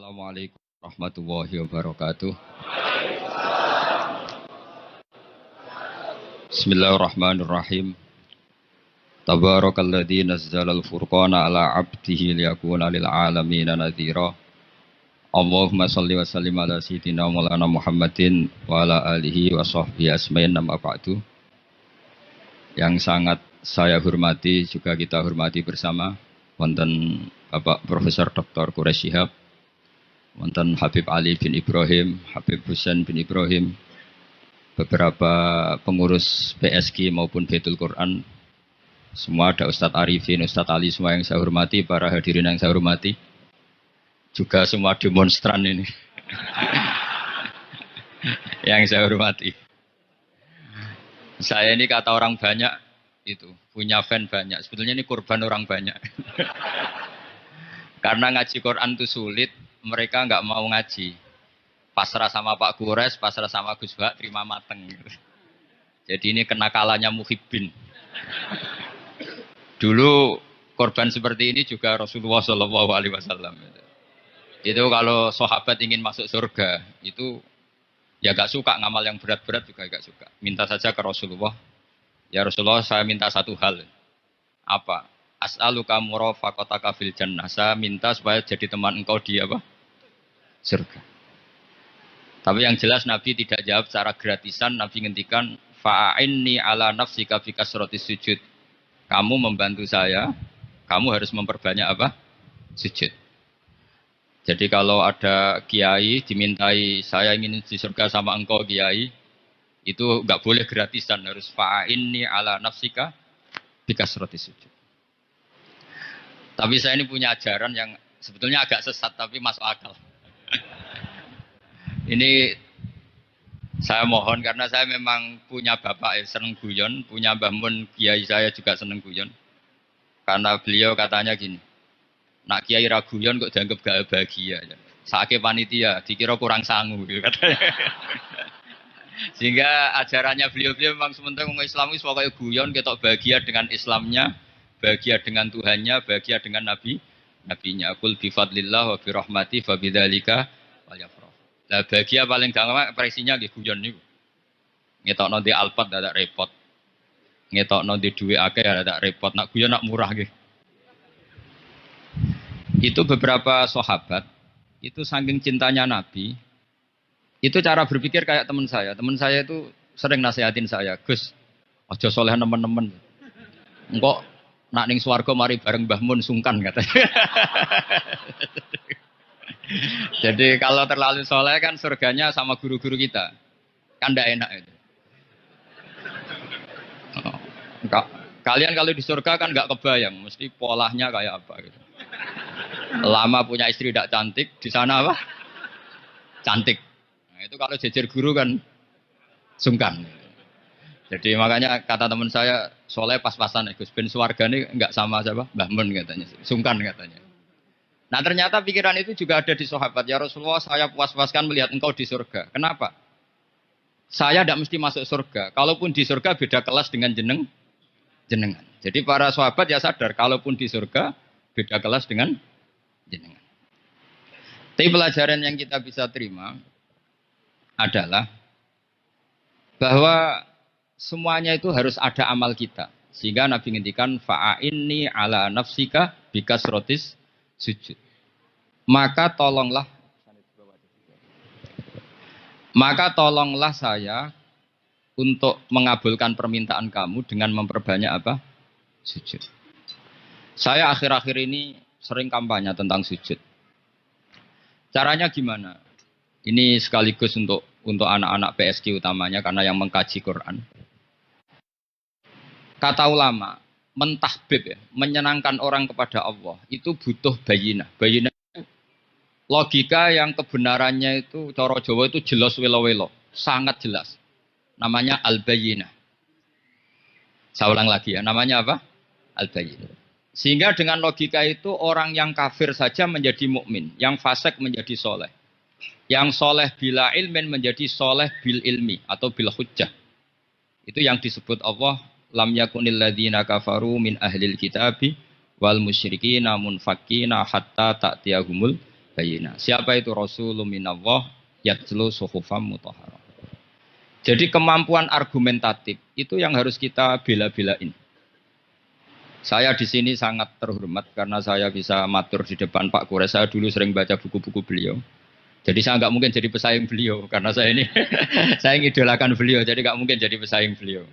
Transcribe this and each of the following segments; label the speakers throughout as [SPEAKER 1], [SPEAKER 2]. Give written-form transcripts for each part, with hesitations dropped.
[SPEAKER 1] Assalamualaikum warahmatullahi wabarakatuh. Bismillahirrahmanirrahim. Tabarakalladzi nazzalal furqana ala 'abdihi liyakuna lil 'alamin nadhira. Allahumma shalli wa sallim ala sayyidina Maulana Muhammadin wa ala alihi wa sahbihi asmain nama ba'du. Yang sangat saya hormati juga kita hormati bersama wonten Bapak Profesor Dr. Quraish Shihab, wonten Habib Ali bin Ibrahim, Habib Husain bin Ibrahim, beberapa pengurus PSG maupun Baitul Quran, semua ada Ustadz Arifin, Ustadz Ali, semua yang saya hormati, para hadirin yang saya hormati, juga semua demonstran ini yang saya hormati. Saya ini kata orang banyak itu punya fan banyak, sebetulnya ini korban orang banyak. Karena ngaji Quran itu sulit, mereka nggak mau ngaji. Pasrah sama Pak Quraish, pasrah sama Gus Bak, terima mateng. Jadi ini kenakalannya muhibbin. Dulu korban seperti ini juga Rasulullah SAW. Itu kalau sahabat ingin masuk surga, itu ya gak suka ngamal yang berat-berat juga gak suka. Minta saja ke Rasulullah, ya Rasulullah saya minta satu hal. Apa? As'aluka murafaqataka fil jannah. Saya minta supaya jadi teman engkau di apa? Surga. Tapi yang jelas Nabi tidak jawab secara gratisan. Nabi ngendikan fa'inni ala nafsika fi kasratis sujud. Kamu membantu saya, kamu harus memperbanyak apa? Sujud. Jadi kalau ada kiai dimintai saya ingin di surga sama engkau kiai, itu enggak boleh gratisan, harus fa'inni ala nafsika fi kasratis sujud. Tapi saya ini punya ajaran yang sebetulnya agak sesat tapi masuk akal. Ini saya mohon karena saya memang punya bapak seneng guyon, punya Mbah Mun kiai saya juga seneng guyon. Karena beliau katanya gini, nak kiai ra guyon kok dianggap gak bahagia. Saake panitia dikira kurang sangu gitu katanya. Sehingga ajarannya beliau memang sementara orang Islam itu pokoknya guyon ketok bahagia dengan Islamnya, bahagia dengan Tuhannya, bahagia dengan nabinya. Qul bi fadlillah wa bi rahmati fa bidzalika falyafrah. Lah bahagia paling gampang ekspresinya nggih guyon niku. Ngetokno di Alphard dadak repot. Ngetokno di dhuwit akeh dadak repot. Nak guyon nak murah nggih. Itu beberapa sahabat itu saking cintanya Nabi. Itu cara berpikir kayak teman saya. Teman saya itu sering nasihatin saya, "Gus, aja soleh nemen-nemen. Engko nak ning swarga mari bareng Mbah Mun sungkan," katanya. Jadi kalau terlalu soleh kan surganya sama guru-guru kita. Kan tidak enak itu. Kalian kalau di surga kan nggak kebayang, mesti polanya kayak apa gitu. Lama punya istri tidak cantik, di sana apa? Cantik. Nah, itu kalau jejer guru kan sungkan. Jadi makanya kata teman saya, soleh pas-pasan Gus ben swarga ini nggak sama siapa? Mbah Mun katanya, sungkan katanya. Nah ternyata pikiran itu juga ada di sahabat. Ya Rasulullah, saya puas-puaskan melihat engkau di surga. Kenapa? Saya tidak mesti masuk surga. Kalaupun di surga beda kelas dengan jenengan. Jadi para sahabat ya sadar, kalaupun di surga beda kelas dengan jenengan. Tapi pelajaran yang kita bisa terima adalah bahwa semuanya itu harus ada amal kita. Sehingga Nabi ngendikan fa'inni ala nafsika bikasrotis sujud. Maka tolonglah saya untuk mengabulkan permintaan kamu dengan memperbanyak apa? Sujud. Saya akhir-akhir ini sering kampanye tentang sujud. Caranya gimana? Ini sekaligus untuk anak-anak PSG utamanya karena yang mengkaji Quran. Kata ulama, mentahbib ya, menyenangkan orang kepada Allah itu butuh bayinah. Bayinah itu logika yang kebenarannya itu cara Jawa itu jelas welo-welo, sangat jelas. Namanya al-bayinah. Saya ulang lagi ya, namanya apa? Al-bayinah. Sehingga dengan logika itu orang yang kafir saja menjadi mukmin, yang fasik menjadi soleh. Yang soleh bila ilmin menjadi soleh bil ilmi atau bil hujjah. Itu yang disebut Allah lam yakunil ladzina kafaru min ahlil kitabi wal musyrikina munfakkina hatta ta'tiyahumul Bayina. Siapa itu Rasulun minallah yatlu suhufam mutahharah. Jadi kemampuan argumentatif itu yang harus kita bela-belain. Saya di sini sangat terhormat karena saya bisa matur di depan Pak Kures. Saya dulu sering baca buku-buku beliau. Jadi saya nggak mungkin jadi pesaing beliau karena saya ini saya ngidolakan beliau. Jadi nggak mungkin jadi pesaing beliau.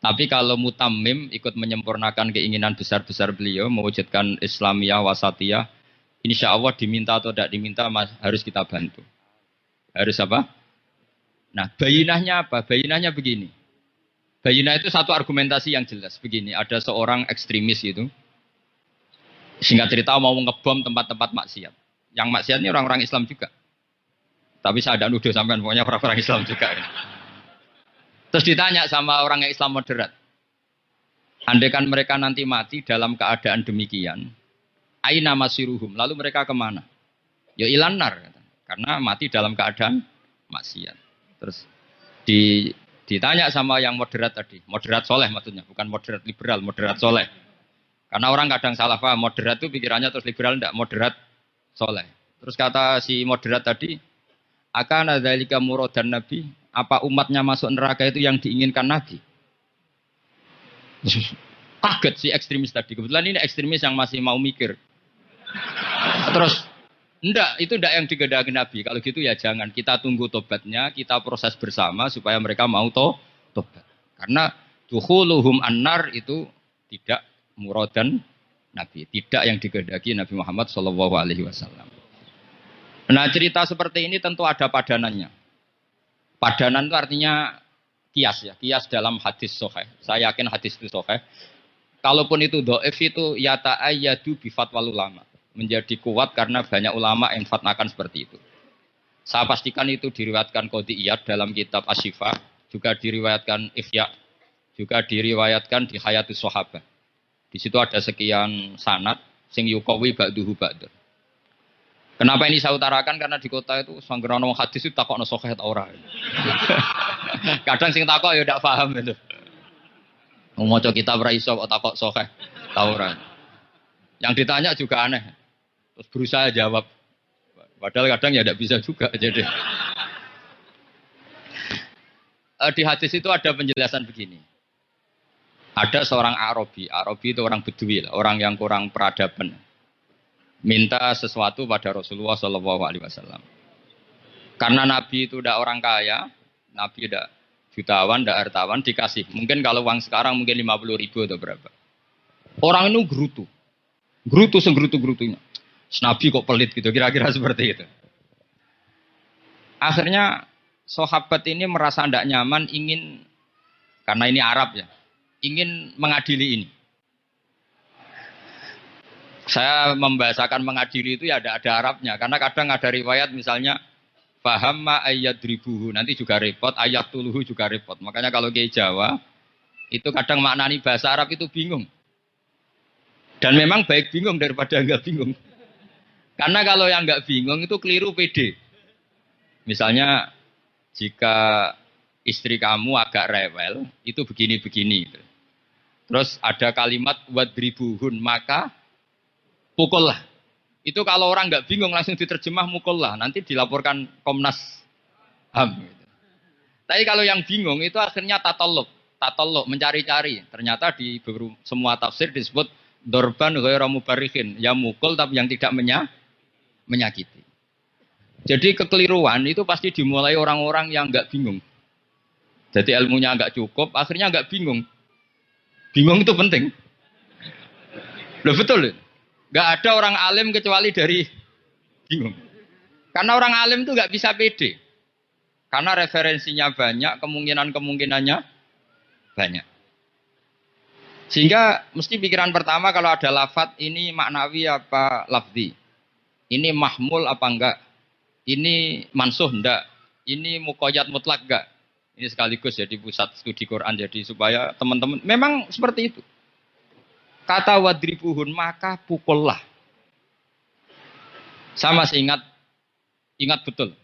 [SPEAKER 1] Tapi kalau mutammim ikut menyempurnakan keinginan besar-besar beliau mewujudkan Islamiyah wasatiyah, insya Allah diminta atau tidak diminta harus kita bantu. Harus apa? Nah, bayinahnya apa? Bayinahnya begini. Bayinah itu satu argumentasi yang jelas. Begini, ada seorang ekstremis itu. Singkat cerita mau ngebom tempat-tempat maksiat. Yang maksiat ini orang-orang Islam juga. Tapi saya tidak nuduh sampean, pokoknya orang-orang Islam juga. Ya. Terus ditanya sama orang yang Islam moderat. Andaikan mereka nanti mati dalam keadaan demikian, aina masiruhum, lalu mereka kemana? Ya ilanar, karena mati dalam keadaan maksiat. Terus ditanya sama yang moderat tadi, moderat soleh maksudnya, bukan moderat liberal, moderat soleh. Karena orang kadang salah paham, moderat itu pikirannya terus liberal, tidak moderat soleh. Terus kata si moderat tadi, akan ada lika muradan Nabi, apa umatnya masuk neraka itu yang diinginkan Nabi? Kaget si ekstremis tadi, kebetulan ini ekstremis yang masih mau mikir. Terus enggak, itu enggak yang digedaki Nabi. Kalau gitu ya jangan. Kita tunggu tobatnya, kita proses bersama supaya mereka mau tobat. Karena dukhuluhum annar itu tidak muradan Nabi. Tidak yang digedaki Nabi Muhammad SAW. Nah cerita seperti ini tentu ada padanannya. Padanan itu artinya kias ya. Kias dalam hadis sahih. Saya yakin hadis itu sahih. Kalaupun itu dhaif itu yata'ayyadu bifatwal ulama. Menjadi kuat karena banyak ulama yang fatwakan seperti itu. Saya pastikan itu diriwayatkan Qadiyat dalam kitab Asy-Syifa, juga diriwayatkan Ihya, juga diriwayatkan di Hayatus Sahabah. Di situ ada sekian sanad sing yuqawi ba'duhu ba'dur. Kenapa ini saya utarakan? Karena di kota itu sanggeran wong hadis itu takokno sahih ta ora. Kadang sing takok ya ndak paham itu. Wong maca kitab ra iso kok takok sahih ta ora. Yang ditanya juga aneh. Terus berusaha jawab. Padahal kadang ya tidak bisa juga. Jadi di hadis itu ada penjelasan begini. Ada seorang Arabi. Arabi itu orang Bedui, orang yang kurang peradaban. Minta sesuatu pada Rasulullah SAW. Karena Nabi itu tidak orang kaya, Nabi tidak jutawan, tidak hartawan, dikasih. Mungkin kalau uang sekarang mungkin 50.000 atau berapa. Orang itu gerutu. Gerutu senggerutu-gerutunya. Nabi kok pelit gitu, kira-kira seperti itu. Akhirnya sahabat ini merasa tidak nyaman, ingin, karena ini Arab ya, ingin mengadili ini. Saya membahasakan mengadili itu ya ada Arabnya, karena kadang ada riwayat misalnya paham ma ayat ribuhu, nanti juga repot, ayat tuluhu juga repot. Makanya kalau ke Jawa itu kadang maknani bahasa Arab itu bingung. Dan memang baik bingung daripada enggak bingung. Karena kalau yang enggak bingung itu keliru pede. Misalnya jika istri kamu agak rewel, itu begini-begini. Terus ada kalimat wadribuhun, maka pukullah. Itu kalau orang enggak bingung langsung diterjemah mukullah. Nanti dilaporkan Komnas HAM. Tapi kalau yang bingung itu akhirnya tatallub, mencari-cari. Ternyata di semua tafsir disebut dorban ghairu mubarrihin, yang mukul tapi yang tidak menyakiti. Jadi kekeliruan itu pasti dimulai orang-orang yang enggak bingung. Jadi ilmunya enggak cukup, akhirnya enggak bingung. Bingung itu penting. Loh betul. Enggak ada orang alim kecuali dari bingung. Karena orang alim itu enggak bisa pede. Karena referensinya banyak, kemungkinan-kemungkinannya banyak. Sehingga mesti pikiran pertama kalau ada lafadz ini maknawi apa lafzi. Ini mahmul apa enggak? Ini mansuh enggak? Ini muqayyad mutlak enggak? Ini sekaligus jadi pusat studi Quran jadi supaya teman-teman memang seperti itu. Kata wadribuhun maka pukullah. Saya masih ingat betul.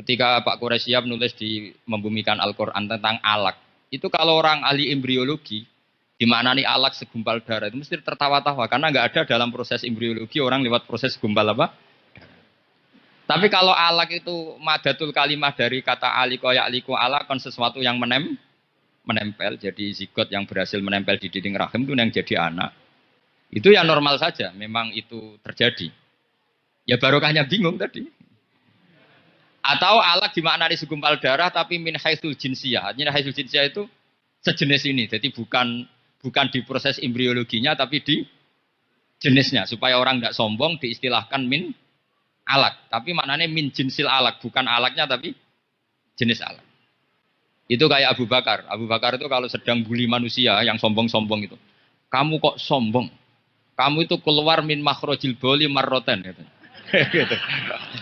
[SPEAKER 1] Ketika Pak Quraisyab nulis di membumikan Al-Quran tentang alak. Itu kalau orang ahli embriologi dimaknani alak segumpal darah itu mesti tertawa-tawa karena nggak ada dalam proses embriologi orang lewat proses segumpal apa? Tapi kalau alak itu madatul kalimah dari kata aliko ya'liku alakon sesuatu yang menempel. Jadi zigot yang berhasil menempel di dinding rahim itu yang jadi anak. Itu ya normal saja. Memang itu terjadi. Ya barokahnya bingung tadi. Atau alak dimaknai segumpal darah tapi min haitsul jinsiyah. Artinya haitsul jinsiyah itu sejenis ini. Jadi bukan di proses embriologinya tapi di jenisnya. Supaya orang tidak sombong diistilahkan min alak, tapi maknanya min jinsil alak, bukan alaknya tapi jenis alak. Itu kayak Abu Bakar. Abu Bakar itu kalau sedang bully manusia yang sombong-sombong itu, kamu kok sombong? Kamu itu keluar min makhrajil bauli marroten gitu. Gitu.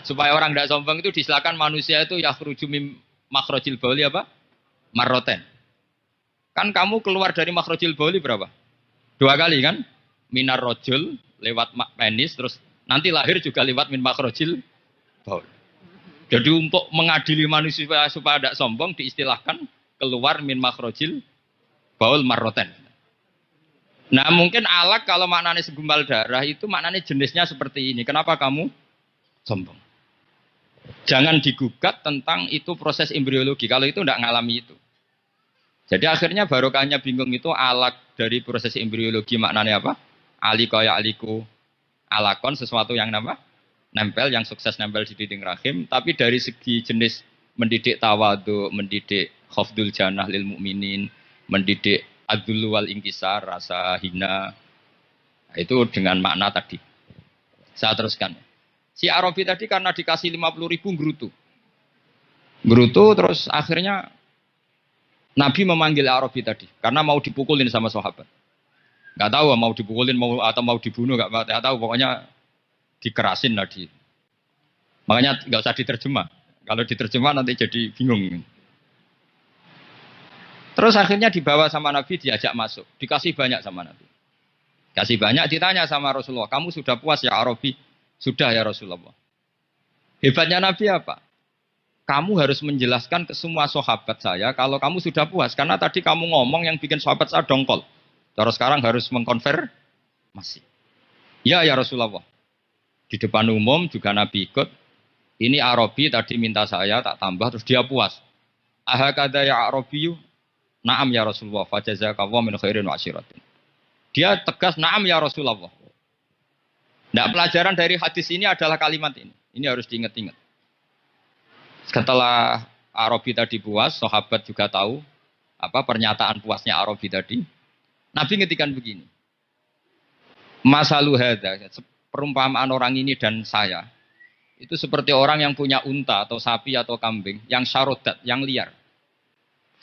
[SPEAKER 1] Supaya orang tidak sombong itu disilakan manusia itu yakhruju min makhrajil bauli apa? Marroten. Kan kamu keluar dari makhrajil bauli berapa? 2 kali kan? Minar rojul lewat penis terus nanti lahir juga lewat min makhrajil baul. Jadi untuk mengadili manusia supaya tidak sombong diistilahkan keluar min makhrajil baul marroten. Nah mungkin alak kalau maknanya segumpal darah itu maknanya jenisnya seperti ini. Kenapa kamu sombong? Jangan digugat tentang itu proses embriologi. Kalau itu tidak ngalami itu. Jadi akhirnya barokahnya bingung itu alak dari proses embriologi maknanya apa? Aliko ya aliku. Alakon sesuatu yang nempel, yang sukses nempel di dinding rahim. Tapi dari segi jenis mendidik tawadu, mendidik khafdul janah lil mu'minin, mendidik adzul wal inkisar, rasa hina. Itu dengan makna tadi. Saya teruskan. Si Arabi tadi karena dikasih 50.000 Gerutu terus akhirnya Nabi memanggil Arabi tadi. Karena mau dipukulin sama sahabat. Gak tahu mau dipukulin atau mau dibunuh gak tahu, pokoknya dikerasin tadi. Makanya gak usah diterjemah. Kalau diterjemah nanti jadi bingung. Terus akhirnya dibawa sama Nabi, diajak masuk, dikasih banyak sama Nabi. Kasih banyak, ditanya sama Rasulullah, kamu sudah puas ya Arabi? Sudah ya Rasulullah. Hebatnya Nabi apa? Kamu harus menjelaskan ke semua sahabat saya kalau kamu sudah puas. Karena tadi kamu ngomong yang bikin sahabat saya dongkol. Terus sekarang harus mengkonfirmasi. Ya Rasulullah. Di depan umum juga Nabi ikut. Ini Arabi tadi minta saya tak tambah terus dia puas. Ahakada ya Arabiyu. Naam ya Rasulullah. Fajazakallahu min khairin wa asyiratin. Dia tegas naam ya Rasulullah. Nah pelajaran dari hadis ini adalah kalimat ini. Ini harus diingat-ingat. Setelah Arabi tadi puas, sahabat juga tahu apa pernyataan puasnya Arabi tadi. Nabi ngetikan begini. Masalu hadza, perumpamaan orang ini dan saya itu seperti orang yang punya unta atau sapi atau kambing yang syarodat, yang liar.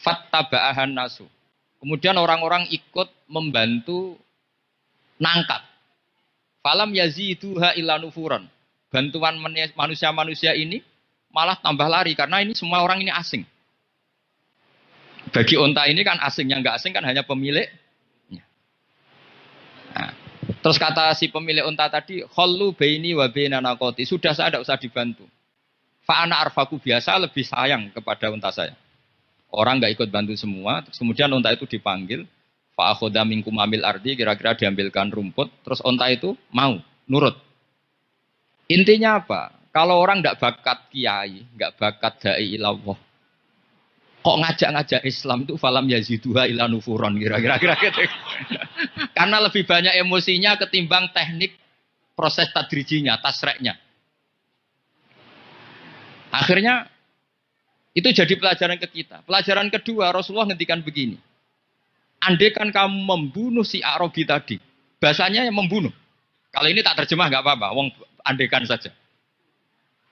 [SPEAKER 1] Fattaba'ahan nasu. Kemudian orang-orang ikut membantu nangkap. Falam yaziduha illa nufuran. Bantuan manusia-manusia ini malah tambah lari karena ini semua orang ini asing. Bagi unta ini kan asing, yang enggak asing kan hanya pemilik. Nah, terus kata si pemilik unta tadi, khallu baini wa baina naqati. Sudah saya tidak usah dibantu. Fa ana arfaku, biasa lebih sayang kepada unta saya. Orang enggak ikut bantu semua, terus kemudian unta itu dipanggil, fa akhadha minkum amil ardi, kira-kira diambilkan rumput, terus unta itu mau nurut. Intinya apa? Kalau orang enggak bakat kiai, enggak bakat dai ilallah, kok ngajak-ngajak Islam itu falam yaziduha ila nufuron kira-kira gitu. Karena lebih banyak emosinya ketimbang teknik proses tadrijinya, tasreknya. Akhirnya itu jadi pelajaran ke kita. Pelajaran kedua, Rasulullah ngendikan begini. Andaikan kamu membunuh si Arabi tadi, bahasanya yang membunuh. Kalau ini tak terjemah nggak apa-apa, wong andaikan saja.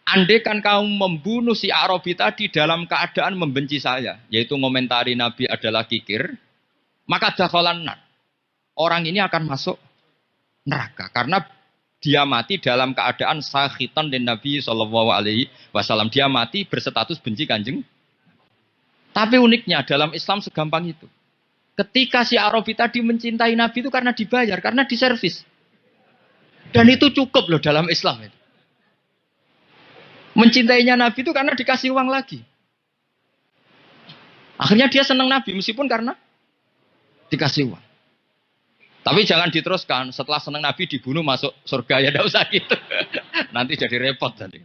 [SPEAKER 1] Andaikan kamu membunuh si Arabi tadi dalam keadaan membenci saya, yaitu ngomentari Nabi adalah kikir, maka dakhalan nar. Orang ini akan masuk neraka karena dia mati dalam keadaan sakhitan dan Nabi Shallallahu Alaihi Wasallam. Dia mati berstatus benci kanjeng. Tapi uniknya dalam Islam segampang itu. Ketika si Arabi tadi mencintai Nabi itu karena dibayar, karena diservis. Dan itu cukup loh dalam Islam itu. Mencintainya Nabi itu karena dikasih uang lagi. Akhirnya dia senang Nabi meskipun karena dikasih uang. Tapi jangan diteruskan setelah senang Nabi dibunuh masuk surga ya, tidak usah gitu. Nanti jadi repot tadi.